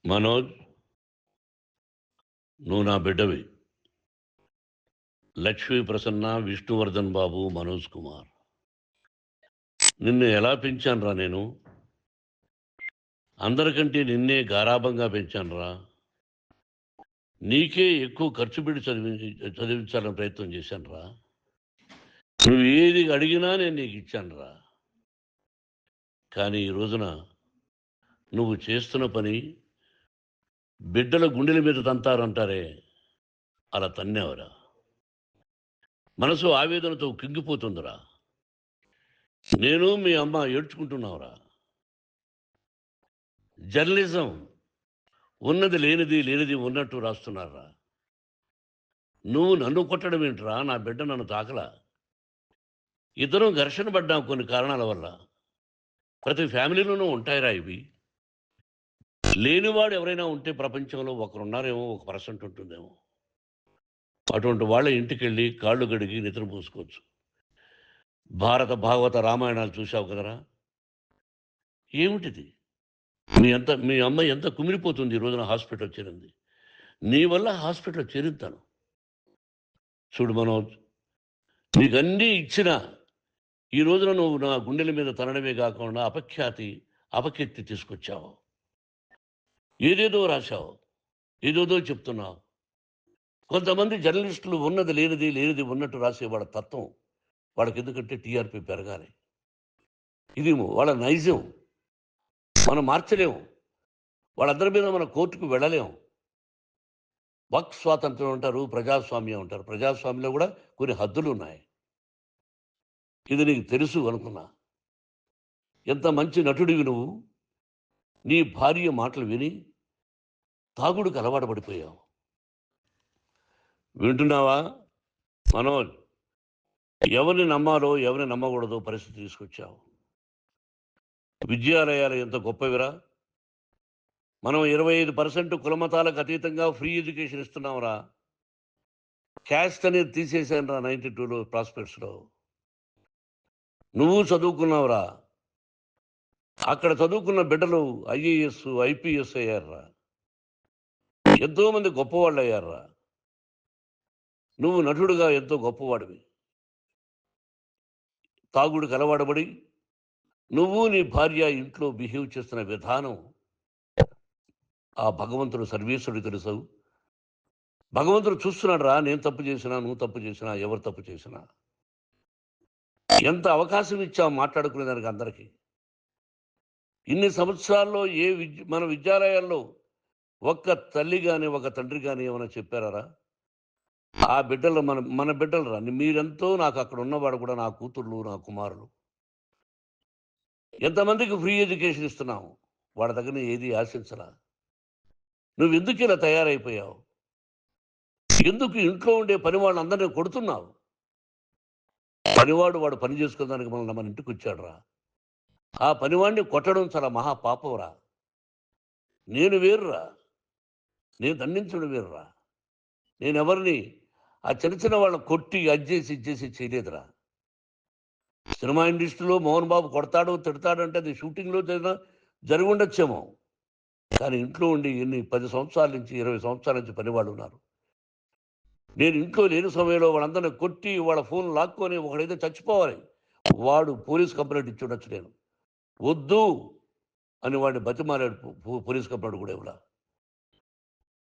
మనోజ్, నువ్వు నా బిడ్డవి. లక్ష్మీ ప్రసన్న, విష్ణువర్ధన్ బాబు, మనోజ్ కుమార్. నిన్ను ఎలా పెంచానురా నేను? అందరికంటే నిన్నే గారాభంగా పెంచానురా. నీకే ఎక్కువ ఖర్చు పెట్టి చదివించాలని ప్రయత్నం చేశానురా. నువ్వు ఏది అడిగినా నేను నీకు ఇచ్చానురా. కానీ ఈ రోజున నువ్వు చేస్తున్న పని బిడ్డల గుండెల మీద తంతారంటారే, అలా తన్నేవరా. మనసు ఆవేదనతో కింగిపోతుందిరా. నేను మీ అమ్మ ఏడ్చుకుంటున్నావురా. జర్నలిజం ఉన్నది లేనిది, లేనిది ఉన్నట్టు రాస్తున్నారా. నువ్వు నన్ను కొట్టడం ఏంట్రా? నా బిడ్డ నన్ను తాకలా. ఇద్దరం ఘర్షణ పడ్డాం కొన్ని కారణాల వల్ల. ప్రతి ఫ్యామిలీలోనూ ఉంటాయిరా ఇవి. లేనివాడు ఎవరైనా ఉంటే ప్రపంచంలో ఒకరున్నారేమో, 1% ఉంటుందేమో. అటువంటి వాళ్ళ ఇంటికి వెళ్ళి కాళ్ళు గడిగి నిద్ర పూసుకోవచ్చు. భారత భాగవత రామాయణాలు చూశావు కదరా. ఏమిటిది? మీ అమ్మ ఎంత కుమిలిపోతుంది ఈ రోజున హాస్పిటల్ చేరింది. నీ వల్ల హాస్పిటల్ చేరుతాను. చూడు మనోజ్, నీకన్నీ ఇచ్చిన ఈ రోజున నువ్వు నా గుండెల మీద తనడమే కాకుండా అపకీర్తి తీసుకొచ్చావు. ఏదేదో రాశావు, ఏదేదో చెప్తున్నావు. కొంతమంది జర్నలిస్టులు ఉన్నది లేనిది, లేనిది ఉన్నట్టు రాసేవాళ్ళ తత్వం వాళ్ళకి. ఎందుకంటే టీఆర్పీ పెరగాలి. ఇది వాళ్ళ నైజం. మనం మార్చలేము. వాళ్ళందరి మీద మన కోర్టుకు వెళ్ళలేము. వాక్ స్వాతంత్రం అంటారు, ప్రజాస్వామ్యం అంటారు. ప్రజాస్వామ్యంలో కూడా కొన్ని హద్దులు ఉన్నాయి. ఇది నీకు తెలుసు అనుకున్నా. ఎంత మంచి నటుడివి నువ్వు. నీ భార్య మాటలు విని తాగుడుకు అలవాటు పడిపోయావు. వింటున్నావా మనోజ్? ఎవరిని నమ్మాలో ఎవరిని నమ్మకూడదో పరిస్థితి తీసుకొచ్చావు. విద్యాలయాలు ఎంత గొప్పవిరా. మనం 25% కులమతాలకు అతీతంగా ఫ్రీ ఎడ్యుకేషన్ ఇస్తున్నాంరా. క్యాస్ట్ అనేది తీసేసానురా 92లో ప్రాస్పెక్ట్స్లో. నువ్వు చదువుకున్నావురా. అక్కడ చదువుకున్న బిడ్డలు ఐఏఎస్, ఐపీఎస్ అయ్యారురా. ఎంతోమంది గొప్పవాళ్ళు అయ్యారురా. నువ్వు నటుడుగా ఎంతో గొప్పవాడివి. తాగుడికి అలవాడబడి నువ్వు నీ భార్య ఇంట్లో బిహేవ్ చేస్తున్న విధానం ఆ భగవంతుడు సర్వేశ్వరుడు తెలుసు. భగవంతుడు చూస్తున్నాడు రా. నేను తప్పు చేసినా, నువ్వు తప్పు చేసినా, ఎవరు తప్పు చేసినా. ఎంత అవకాశం ఇచ్చావు మాట్లాడుకునేదానికి అందరికీ. ఇన్ని సంవత్సరాల్లో మన విద్యాలయాల్లో ఒక్క తల్లి కానీ ఒక తండ్రి కానీ ఏమైనా చెప్పారా? ఆ బిడ్డలు మన బిడ్డలు రా. మీరెంతో నాకు అక్కడ ఉన్నవాడు కూడా నా కూతుర్లు, నా కుమారులు. ఎంతమందికి ఫ్రీ ఎడ్యుకేషన్ ఇస్తున్నావు. వాళ్ళ దగ్గర ఏది ఆశించలా. నువ్వు ఎందుకు ఇలా తయారైపోయావు? ఎందుకు ఇంట్లో ఉండే పని వాళ్ళందరినీ కొడుతున్నావు? పనివాడు వాడు పని చేసుకోవడానికి మన ఇంటికి వచ్చాడు రా. ఆ పనివాడిని కొట్టడం చాలా మహాపాపంరా. నేను వేరురా. నేను దండించడం వేరురా. నేను ఎవరిని ఆ చిన్న చిన్న వాళ్ళని కొట్టి అజ్జేసి ఇచ్చేసి చేయలేదురా. సినిమా ఇండస్ట్రీలో మోహన్ బాబు కొడతాడు, తిడతాడు అంటే అది షూటింగ్లో జరిగి ఉండొచ్చేమో. కానీ ఇంట్లో ఉండి 10 సంవత్సరాల నుంచి 20 సంవత్సరాల నుంచి పనివాళ్ళు ఉన్నారు. నేను ఇంట్లో లేని సమయంలో వాళ్ళందరినీ కొట్టి వాళ్ళ ఫోన్ లాక్కొని ఒకడైతే చచ్చిపోవాలి, వాడు పోలీస్ కంప్లైంట్ ఇచ్చి ఉండొచ్చు. నేను వద్దు అని వాడిని బతిమాలాడు పోలీస్ కంప్లైంట్ కూడా ఇవ్వడా.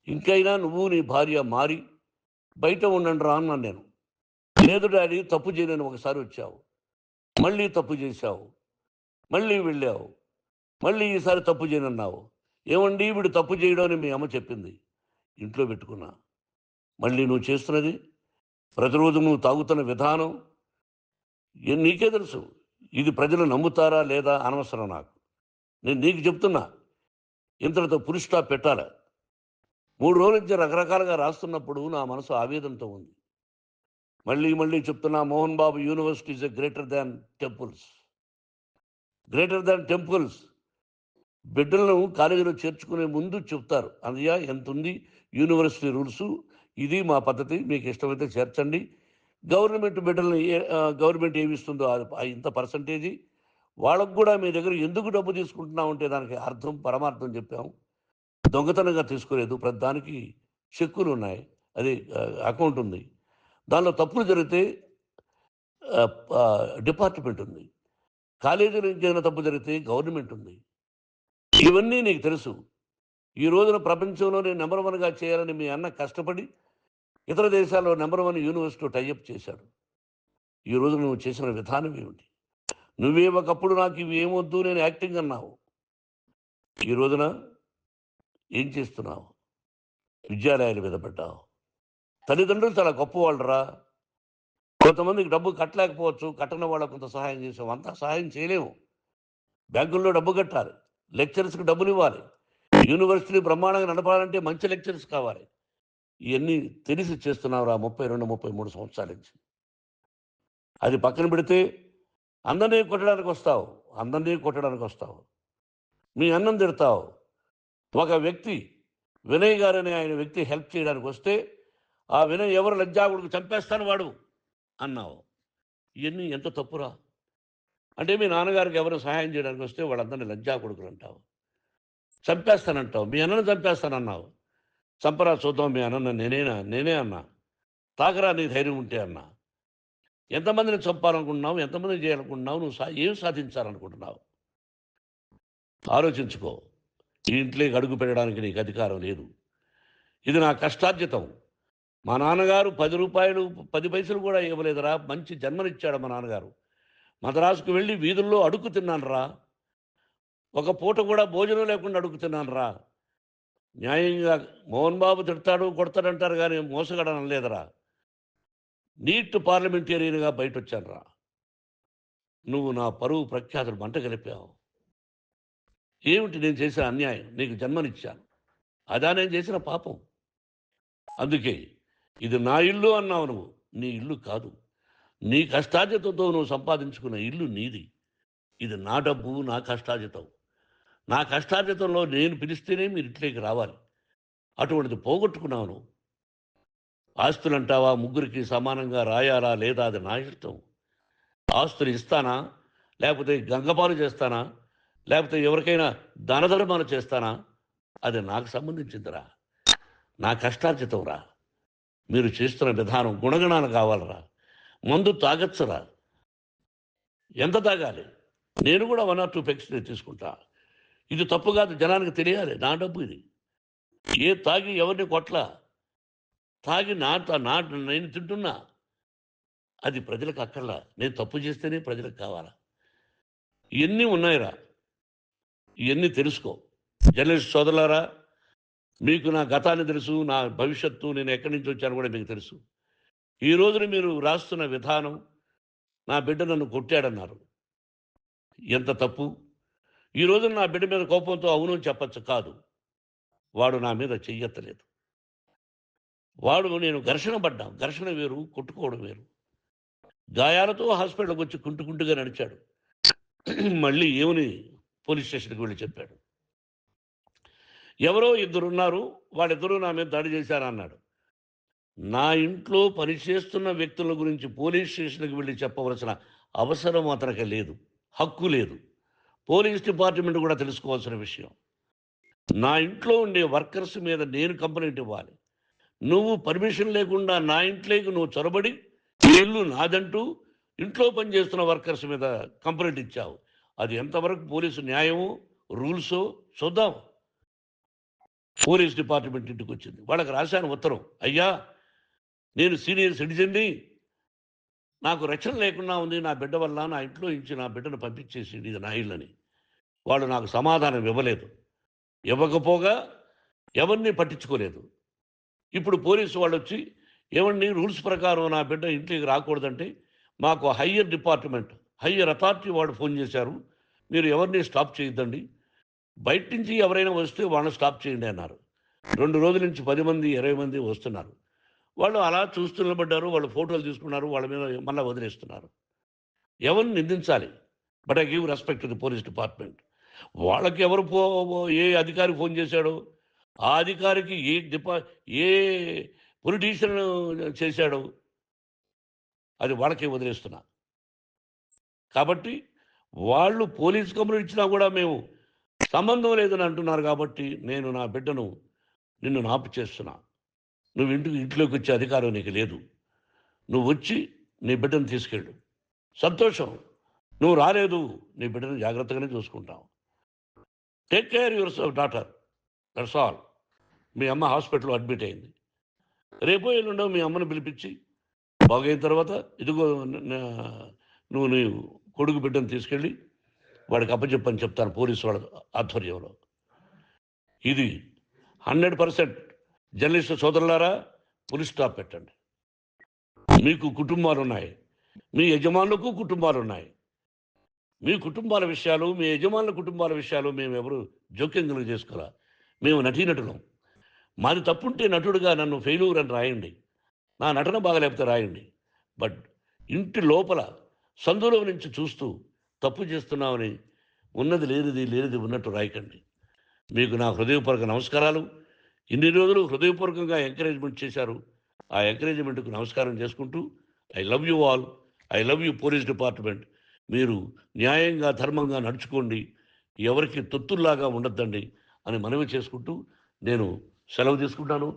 ఇంకైనా నువ్వు నీ భార్య మారి బయట ఉండండి రా అన్నాను నేను. లేదు డాడీ, తప్పు చేయలేని ఒకసారి వచ్చావు, మళ్ళీ తప్పు చేశావు, మళ్ళీ వెళ్ళావు, మళ్ళీ ఈసారి తప్పు చేయనన్నావు. ఏమండి వీడు తప్పు చేయడం అని మీ అమ్మ చెప్పింది. ఇంట్లో పెట్టుకున్నా. మళ్ళీ నువ్వు చేస్తున్నది, ప్రతిరోజు నువ్వు తాగుతున్న విధానం నీకే తెలుసు. ఇది ప్రజలు నమ్ముతారా లేదా అనవసరం నాకు. నేను నీకు చెప్తున్నా, ఇంతటితో ఫుల్ స్టాప్ పెట్టాలి. 3 రోజుల నుంచి రకరకాలుగా రాస్తున్నప్పుడు నా మనసు ఆవేదనతో ఉంది. మళ్ళీ చెప్తున్నా, Mohan Babu university is greater than temples. Greater than temples. బిడ్డలను కాలేజీలో చేర్చుకునే ముందు చెప్తారు, అన్నయ్య ఎంత ఉంది యూనివర్సిటీ రూల్స్, ఇది మా పద్ధతి, మీకు ఇష్టమైతే చేర్చండి. గవర్నమెంట్ బిడ్డలను గవర్నమెంట్ ఏమిస్తుందో ఇంత పర్సంటేజీ వాళ్ళకు కూడా మీ దగ్గర ఎందుకు డబ్బు తీసుకుంటున్నాం అంటే దానికి అర్థం పరమార్థం చెప్పాము. దొంగతనంగా తీసుకోలేదు. ప్రతిదానికి చెక్కులున్నాయి. అది అకౌంట్ ఉంది. దానిలో తప్పులు జరిగితే డిపార్ట్‌మెంట్ ఉంది. కాలేజీలో ఇంకేమైనా తప్పు జరిగితే గవర్నమెంట్ ఉంది. ఇవన్నీ నీకు తెలుసు. ఈ రోజున ప్రపంచంలోనే నంబర్ 1గా చేయాలని మీ అన్న కష్టపడి ఇతర దేశాల్లో నంబర్ 1 యూనివర్సిటీతో టై అప్ చేశాడు. ఈ రోజు నువ్వు చేసిన విధానం ఏమిటి? నువ్వే ఒకప్పుడు నాకు ఇవి ఏమొద్దు నేను యాక్టింగ్ అన్నావు. ఈ రోజున ఏం చేస్తున్నావు? విద్యాలయాల మీద పడ్డావు. తల్లిదండ్రులు చాలా గొప్పవాళ్ళురా. కొంతమందికి డబ్బు కట్టలేకపోవచ్చు. కట్టని వాళ్ళకు కొంత సహాయం చేసాం. అంతా సహాయం చేయలేము. బ్యాంకుల్లో డబ్బు కట్టాలి. లెక్చరర్స్‌కి డబ్బులివ్వాలి. యూనివర్సిటీ బ్రహ్మాండంగా నడపాలంటే మంచి లెక్చరర్స్ కావాలి. ఇయన్నీ తెలిసి చేస్తున్నావురా 32, 33 సంవత్సరాల నుంచి. అది పక్కన పెడితే అందరినీ కొట్టడానికొస్తావు. మీ అన్నం తిడతావు. ఒక వ్యక్తి వినయ్ గారనే ఆయన వ్యక్తి హెల్ప్ చేయడానికి వస్తే ఆ వినయ్ ఎవరు లజ్జాగుడికి చంపేస్తాను వాడు అన్నావు. ఇవన్నీ ఎంత తప్పురా? అంటే మీ నాన్నగారికి ఎవరు సహాయం చేయడానికి వస్తే వాళ్ళందరినీ లజ్జాగుడుకులు అంటావు. చంపేస్తానంటావు. మీ అన్నను చంపేస్తానన్నావు. చంపరా చూద్దాం మీ అన్నను నేనే అన్నా. తాకరా నీ ధైర్యం ఉంటే అన్నా. ఎంతమందిని చంపాలనుకుంటున్నావు? ఎంతమందిని చేయాలనుకుంటున్నావు? నువ్వు ఏం సాధించాలనుకుంటున్నావు? ఆలోచించుకో. ఈ ఇంట్లోకి అడుగు పెట్టడానికి నీకు అధికారం లేదు. ఇది నా కష్టార్జితం. మా నాన్నగారు రూ. 10 పైసలు కూడా ఇవ్వలేదురా. మంచి జన్మనిచ్చాడు మా నాన్నగారు. మద్రాసుకు వెళ్ళి వీధుల్లో అడుగు తిన్నానురా. ఒక పూట కూడా భోజనం లేకుండా అడుగు తిన్నానురా. న్యాయంగా మోహన్ బాబు తిడతాడు కొడతాడంటారు కానీ మోసగడనం లేదురా. నీట్ పార్లమెంటేరియన్గా బయటొచ్చానురా. నువ్వు నా పరువు ప్రఖ్యాతులు మంట కలిపావు. ఏమిటి నేను చేసిన అన్యాయం? నీకు జన్మనిచ్చాను. అదా నేను చేసిన పాపం. అందుకే ఇది నా ఇల్లు అన్నావు నువ్వు. నీ ఇల్లు కాదు. నీ కష్టార్జితంతో నువ్వు సంపాదించుకున్న ఇల్లు నీది. ఇది నా డబ్బు, నా కష్టార్జితం. నా కష్టార్జితంలో నేను పిలిస్తేనే మీరు ఇంట్లోకి రావాలి. అటువంటిది పోగొట్టుకున్నావు నువ్వు. ఆస్తులంటావా? ముగ్గురికి సమానంగా రాయాలా లేదా అది నా ఇష్టం. ఆస్తులు ఇస్తానా? లేకపోతే గంగపాలు చేస్తానా? లేకపోతే ఎవరికైనా దానధర్మాలు చేస్తానా? అది నాకు సంబంధించిందిరా. నా కష్టార్జితం రా. మీరు చేస్తున్న విధానం గుణగణాలు కావాలరా. మందు తాగచ్చురా. ఎంత తాగాలి? నేను కూడా 1 or 2 పెగ్స్ తీసుకుంటా. ఇది తప్పు కాదు, జనానికి తెలియాలి. నా డబ్బు ఇది. తాగి ఎవరిని కొట్లా. తాగి నేను తింటున్నా. అది ప్రజలకు అక్కర్లా. నేను తప్పు చేస్తేనే ప్రజలకు కావాలా. ఇవన్నీ ఉన్నాయిరా. ఇవన్నీ తెలుసుకో. జర్నలిస్ట్ సోదరులారా, మీకు నా గతాన్ని తెలుసు, నా భవిష్యత్తు, నేను ఎక్కడి నుంచి వచ్చాను కూడా మీకు తెలుసు. ఈ రోజున మీరు రాస్తున్న విధానం, నా బిడ్డ నన్ను కొట్టాడన్నారు. ఎంత తప్పు. ఈ రోజున నా బిడ్డ మీద కోపంతో అవును చెప్పచ్చు. కాదు, వాడు నా మీద చెయ్యెత్తలేదు. నేను ఘర్షణ పడ్డాం. ఘర్షణ వేరు, కొట్టుకోవడం వేరు. గాయాలతో హాస్పిటల్కి వచ్చి కుంటుకుంటుగా నడిచాడు. మళ్ళీ ఏమని పోలీస్ స్టేషన్కి వెళ్ళి చెప్పాడు. ఎవరో ఇద్దరున్నారు, వాళ్ళిద్దరూ నా మీద దాడి చేశారన్నాడు. నా ఇంట్లో పనిచేస్తున్న వ్యక్తుల గురించి పోలీస్ స్టేషన్కి వెళ్ళి చెప్పవలసిన అవసరం అతనికి లేదు, హక్కు లేదు. పోలీస్ డిపార్ట్మెంట్ కూడా తెలుసుకోవాల్సిన విషయం. నా ఇంట్లో ఉండే వర్కర్స్ మీద నేను కంప్లైంట్ ఇవ్వాలి. నువ్వు పర్మిషన్ లేకుండా నా ఇంట్లోకి నువ్వు చొరబడి ఇల్లు నాదంటూ ఇంట్లో పనిచేస్తున్న వర్కర్స్ మీద కంప్లైంట్ ఇచ్చావు. అది ఎంతవరకు పోలీసు న్యాయమో రూల్సో చూద్దాం. పోలీస్ డిపార్ట్మెంట్ ఇంటికి వచ్చింది. వాళ్ళకి రాశాను ఉత్తరం. అయ్యా, నేను సీనియర్ సిటిజన్ని, నాకు రక్షణ లేకుండా ఉంది. నా బిడ్డ వల్ల నా ఇంట్లో నుంచి నా బిడ్డను పంపించేసి ఇది నా ఇల్లని. వాళ్ళు నాకు సమాధానం ఇవ్వలేదు. ఇవ్వకపోగా ఎవరిని పట్టించుకోలేదు. ఇప్పుడు పోలీసు వాళ్ళు వచ్చి ఏమండి రూల్స్ ప్రకారం నా బిడ్డ ఇంటికి రాకూడదంటే మాకు హయ్యర్ అథారిటీ వాళ్ళు ఫోన్ చేశారు. మీరు ఎవరిని స్టాప్ చేయొద్దండి. బయట నుంచి ఎవరైనా వస్తే వాళ్ళని స్టాప్ చేయండి అన్నారు. 2 రోజుల నుంచి 10 మంది 20 మంది వస్తున్నారు. వాళ్ళు అలా చూస్తూ నిలబడ్డారు. వాళ్ళు ఫోటోలు తీసుకున్నారు. వాళ్ళ మీద మళ్ళీ వదిలేస్తున్నారు. ఎవరిని నిందించాలి? But I give respect to the police department. వాళ్ళకి ఏ అధికారి ఫోన్ చేశాడో ఆ అధికారికి ఏ పొలిటీషియన్ చేశాడో అది వాళ్ళకే వదిలేస్తున్నా. కాబట్టి వాళ్ళు పోలీస్ కంప్లైంట్ ఇచ్చినా కూడా మేము సంబంధం లేదని అంటున్నారు కాబట్టి నేను నా బిడ్డను నిన్ను నాపు చేస్తున్నా. నువ్వు ఇంట్లోకి వచ్చే అధికారం నీకు లేదు. నువ్వు వచ్చి నీ బిడ్డను తీసుకెళ్ళు. సంతోషం. నువ్వు రాలేదు, నీ బిడ్డను జాగ్రత్తగానే చూసుకుంటావు. Take care your daughter, that's all. మీ అమ్మ హాస్పిటల్లో అడ్మిట్ అయింది. రేపో ఎల్లుండో మీ అమ్మను పిలిపించి బాగైన తర్వాత ఇదిగో నువ్వు నీ కొడుకు బిడ్డను తీసుకెళ్ళి వాడికి అప్పచెప్పని చెప్తాను పోలీసు వాళ్ళ ఆధ్వర్యంలో. ఇది 100% జర్నలిస్టు సోదరులారా, పులి స్టాప్ పెట్టండి. మీకు కుటుంబాలు ఉన్నాయి, మీ యజమానులకు కుటుంబాలు ఉన్నాయి. మీ కుటుంబాల విషయాలు, మీ యజమానుల కుటుంబాల విషయాలు మేము ఎవరు జోక్యం కలుగ చేసుకోవాలా. మేము నటీనటులం. మాది తప్పుంటే నటుడుగా నన్ను ఫెయిల్యూర్ అని రాయండి, నా నటన బాగలేకపోతే రాయండి. బట్ ఇంటి లోపల సందులో నుంచి చూస్తూ తప్పు చేస్తున్నామని ఉన్నది లేనిది లేనిది ఉన్నట్టు రాయకండి. మీకు నా హృదయపూర్వక నమస్కారాలు. ఇన్ని రోజులు హృదయపూర్వకంగా ఎంకరేజ్మెంట్ చేశారు. ఆ ఎంకరేజ్మెంట్కు నమస్కారం చేసుకుంటూ I love you all. I love you police department. మీరు న్యాయంగా ధర్మంగా నడుచుకోండి, ఎవరికి తొత్తుల్లాగా ఉండొద్దండి అని మనవి చేసుకుంటూ నేను సెలవు తీసుకుంటాను.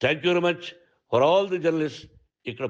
Thank you very much for all the journalist. ఇక్కడ